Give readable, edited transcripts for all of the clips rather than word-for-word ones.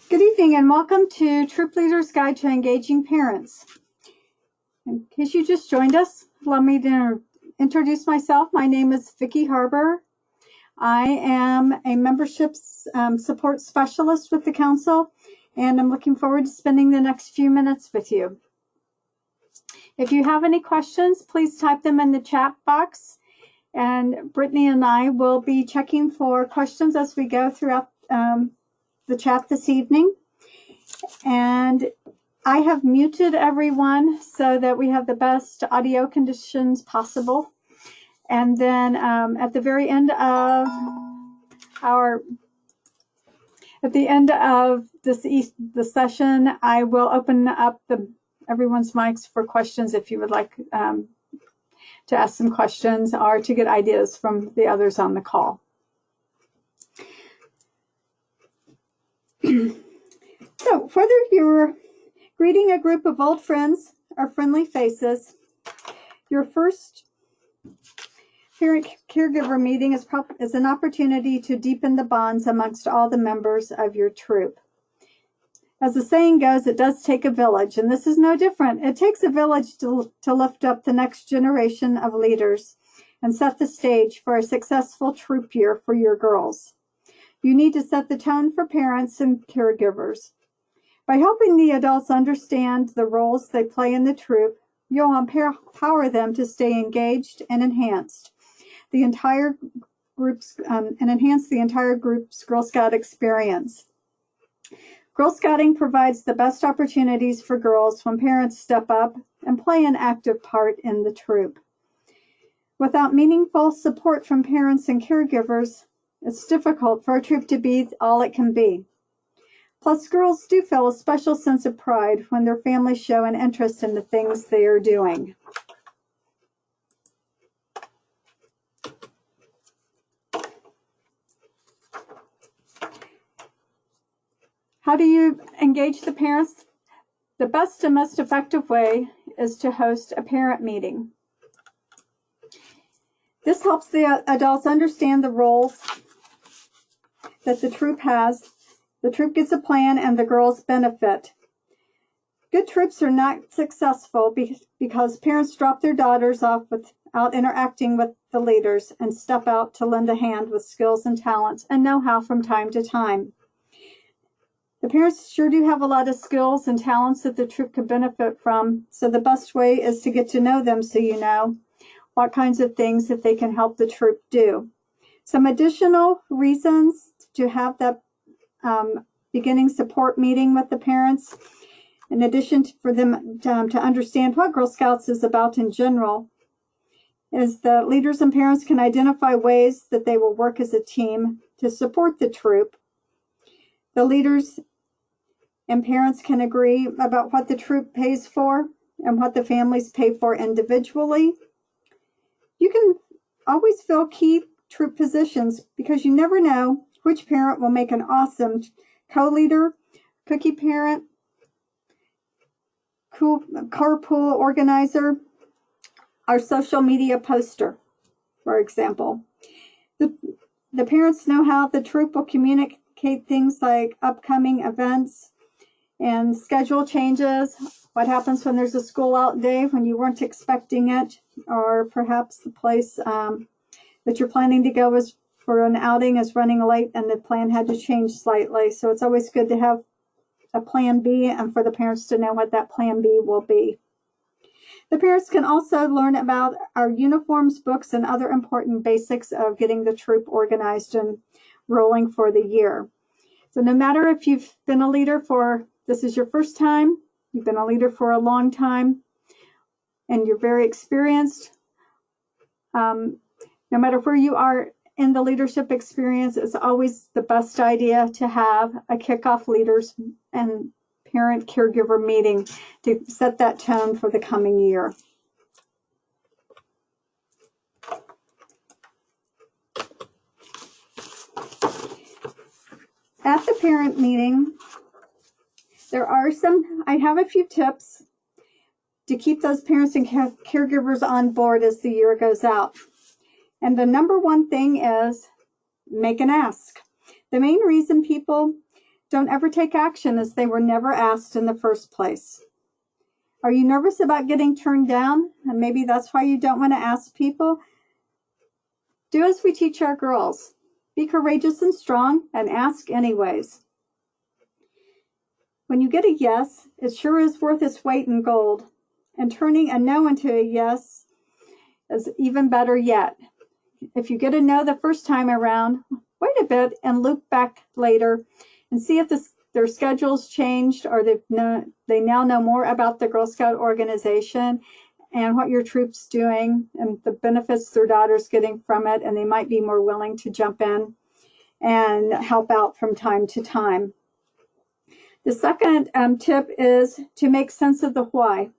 Good evening and welcome to Troop Leader's Guide to Engaging Parents. In case you just joined us, allow me to introduce myself. My name is Vicki Harbour. I am a membership support specialist with the Council, and I'm looking forward to spending the next few minutes with you. If you have any questions, please type them in the chat box, and Brittany and I will be checking for questions as we go throughout the chat this evening. And I have muted everyone so that we have the best audio conditions possible. And then at the very end of the session, I will open up everyone's mics for questions if you would like to ask some questions or to get ideas from the others on the call. So whether you're greeting a group of old friends or friendly faces, your first parent-caregiver meeting is an opportunity to deepen the bonds amongst all the members of your troop. As the saying goes, it does take a village, and this is no different. It takes a village to lift up the next generation of leaders and set the stage for a successful troop year for your girls. You need to set the tone for parents and caregivers. By helping the adults understand the roles they play in the troop, you'll empower them to stay engaged and enhance the entire group's Girl Scout experience. Girl Scouting provides the best opportunities for girls when parents step up and play an active part in the troop. Without meaningful support from parents and caregivers, it's difficult for a troop to be all it can be. Plus, girls do feel a special sense of pride when their families show an interest in the things they are doing. How do you engage the parents? The best and most effective way is to host a parent meeting. This helps the adults understand the roles that the troop has. The troop gets a plan and the girls benefit. Good troops are not successful because parents drop their daughters off without interacting with the leaders and step out to lend a hand with skills and talents and know-how from time to time. The parents sure do have a lot of skills and talents that the troop could benefit from, so the best way is to get to know them so you know what kinds of things that they can help the troop do. Some additional reasons to have that beginning support meeting with the parents, in addition for them to understand what Girl Scouts is about in general, is the leaders and parents can identify ways that they will work as a team to support the troop. The leaders and parents can agree about what the troop pays for and what the families pay for individually. You can always fill key troop positions because you never know which parent will make an awesome co-leader, cookie parent, cool carpool organizer, or social media poster, for example. The parents know how the troop will communicate things like upcoming events and schedule changes, what happens when there's a school out day when you weren't expecting it, or perhaps the place that you're planning to go for an outing is running late and the plan had to change slightly. So it's always good to have a plan B and for the parents to know what that plan B will be. The parents can also learn about our uniforms, books, and other important basics of getting the troop organized and rolling for the year. So no matter if you've been a leader this is your first time, you've been a leader for a long time, and you're very experienced, no matter where you are in the leadership experience, it's always the best idea to have a kickoff leaders and parent caregiver meeting to set that tone for the coming year. At the parent meeting, I have a few tips to keep those parents and caregivers on board as the year goes out. And the number one thing is make an ask. The main reason people don't ever take action as they were never asked in the first place. Are you nervous about getting turned down? And maybe that's why you don't want to ask people. Do as we teach our girls. Be courageous and strong and ask anyways. When you get a yes, it sure is worth its weight in gold. And turning a no into a yes is even better yet. If you get a no the first time around, wait a bit and loop back later and see if their schedule's changed or they now know more about the Girl Scout organization and what your troop's doing and the benefits their daughter's getting from it, and they might be more willing to jump in and help out from time to time. The second tip is to make sense of the why.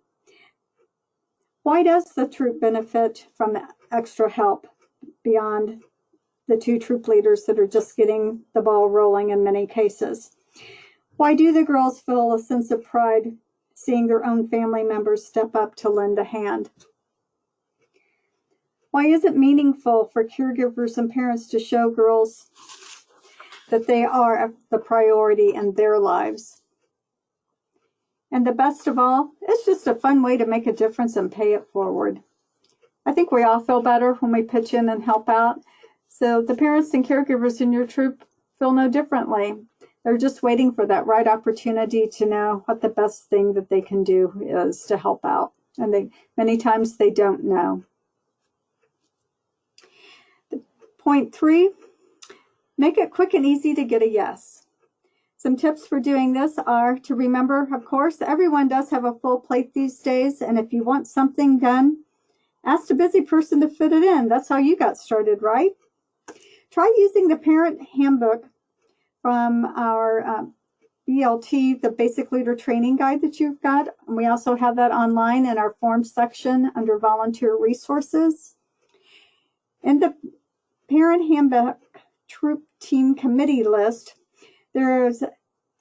Why does the troop benefit from extra help beyond the two troop leaders that are just getting the ball rolling in many cases? Why do the girls feel a sense of pride seeing their own family members step up to lend a hand? Why is it meaningful for caregivers and parents to show girls that they are the priority in their lives? And the best of all, it's just a fun way to make a difference and pay it forward. I think we all feel better when we pitch in and help out. So the parents and caregivers in your troop feel no differently. They're just waiting for that right opportunity to know what the best thing that they can do is to help out. And many times they don't know. Point 3, make it quick and easy to get a yes. Some tips for doing this are to remember, of course, everyone does have a full plate these days, and if you want something done, ask a busy person to fit it in. That's how you got started, right? Try using the parent handbook from our BLT, the Basic Leader Training Guide that you've got. And we also have that online in our forms section under volunteer resources. In the parent handbook troop team committee list, there's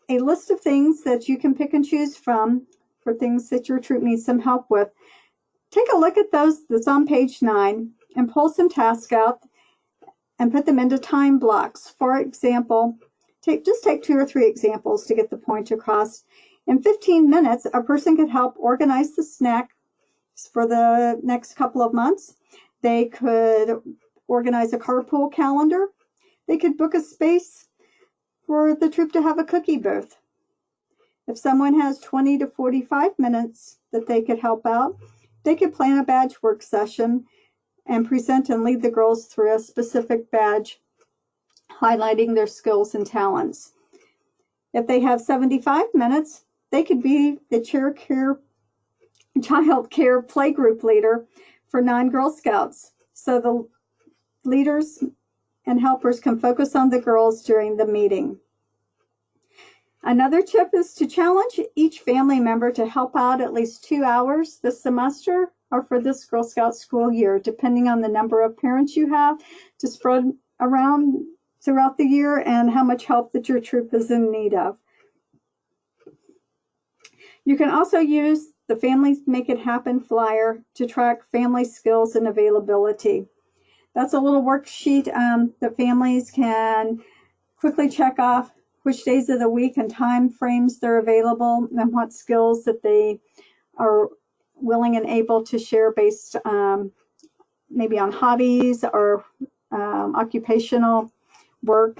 a list of things that you can pick and choose from for things that your troop needs some help with. Take a look at those that's on page 9 and pull some tasks out and put them into time blocks. For example, just take 2 or 3 examples to get the point across. In 15 minutes, a person could help organize the snacks for the next couple of months. They could organize a carpool calendar. They could book a space for the troop to have a cookie booth. If someone has 20 to 45 minutes that they could help out, they could plan a badge work session and present and lead the girls through a specific badge, highlighting their skills and talents. If they have 75 minutes, they could be the child care playgroup leader for non-Girl Scouts. So the leaders and helpers can focus on the girls during the meeting. Another tip is to challenge each family member to help out at least 2 hours this semester or for this Girl Scout school year, depending on the number of parents you have, to spread around throughout the year and how much help that your troop is in need of. You can also use the Families Make It Happen flyer to track family skills and availability. That's a little worksheet that families can quickly check off which days of the week and time frames they're available and what skills that they are willing and able to share based maybe on hobbies or occupational work.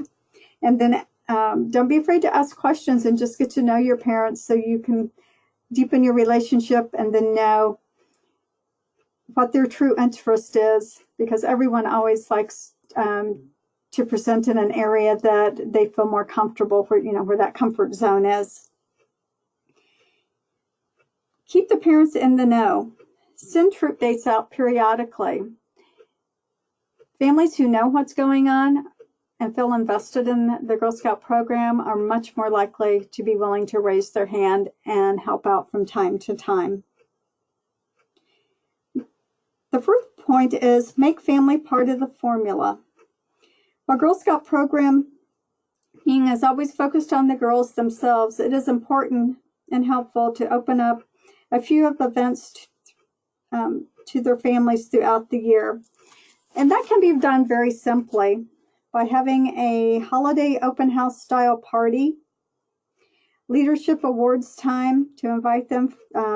And then don't be afraid to ask questions and just get to know your parents so you can deepen your relationship and then know what their true interest is, because everyone always likes to present in an area that they feel more comfortable, where that comfort zone is. Keep the parents in the know. Send troop dates out periodically. Families who know what's going on and feel invested in the Girl Scout program are much more likely to be willing to raise their hand and help out from time to time. The fourth point is make family part of the formula. While Girl Scout programming is always focused on the girls themselves, it is important and helpful to open up a few of events to their families throughout the year. And that can be done very simply by having a holiday open house style party leadership awards time to invite them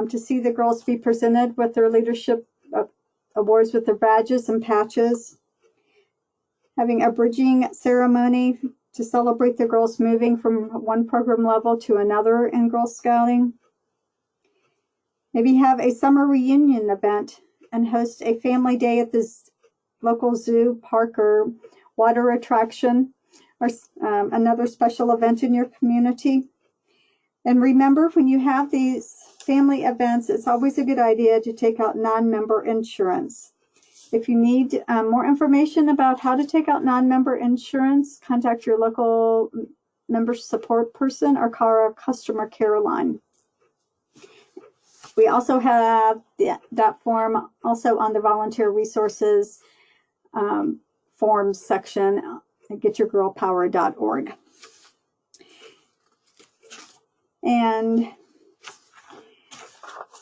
to see the girls be presented with their leadership awards with their badges and patches. Having a bridging ceremony to celebrate the girls moving from one program level to another in Girl Scouting. Maybe have a summer reunion event and host a family day at the local zoo, park, or water attraction, or another special event in your community. And remember, when you have these family events, it's always a good idea to take out non-member insurance. If you need more information about how to take out non-member insurance, contact your local member support person or call our customer care line. We also have that form also on the volunteer resources forms section at getyourgirlpower.org. And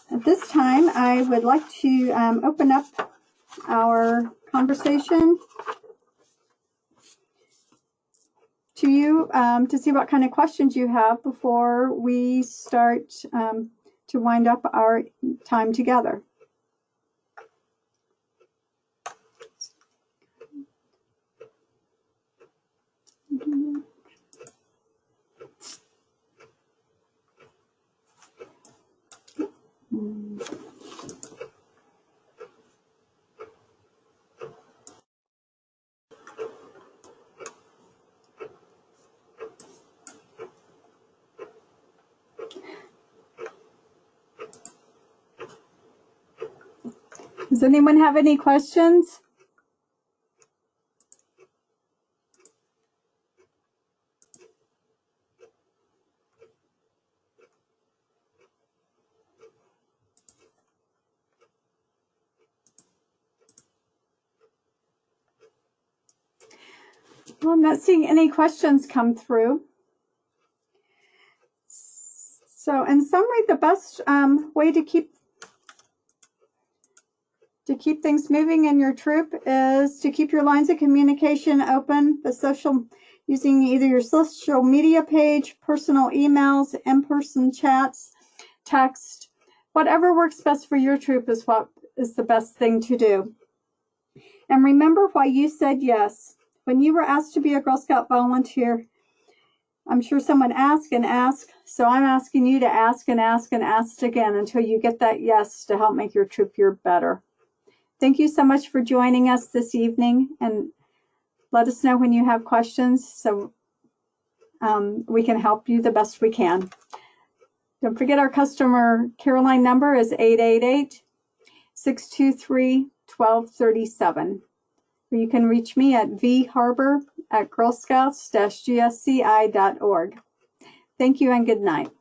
at this time, I would like to open up our conversation to you to see what kind of questions you have before we start to wind up our time together. Does anyone have any questions? Well, I'm not seeing any questions come through. So in summary, the best way to keep things moving in your troop is to keep your lines of communication open, using either your social media page, personal emails, in-person chats, text. Whatever works best for your troop is what is the best thing to do. And remember why you said yes. When you were asked to be a Girl Scout volunteer, I'm sure someone asked and asked, so I'm asking you to ask and ask and ask again until you get that yes to help make your troop year better. Thank you so much for joining us this evening, and let us know when you have questions so we can help you the best we can. Don't forget our customer care line number is 888-623-1237. Or you can reach me at vharbor@girlscouts-gsci.org. Thank you and good night.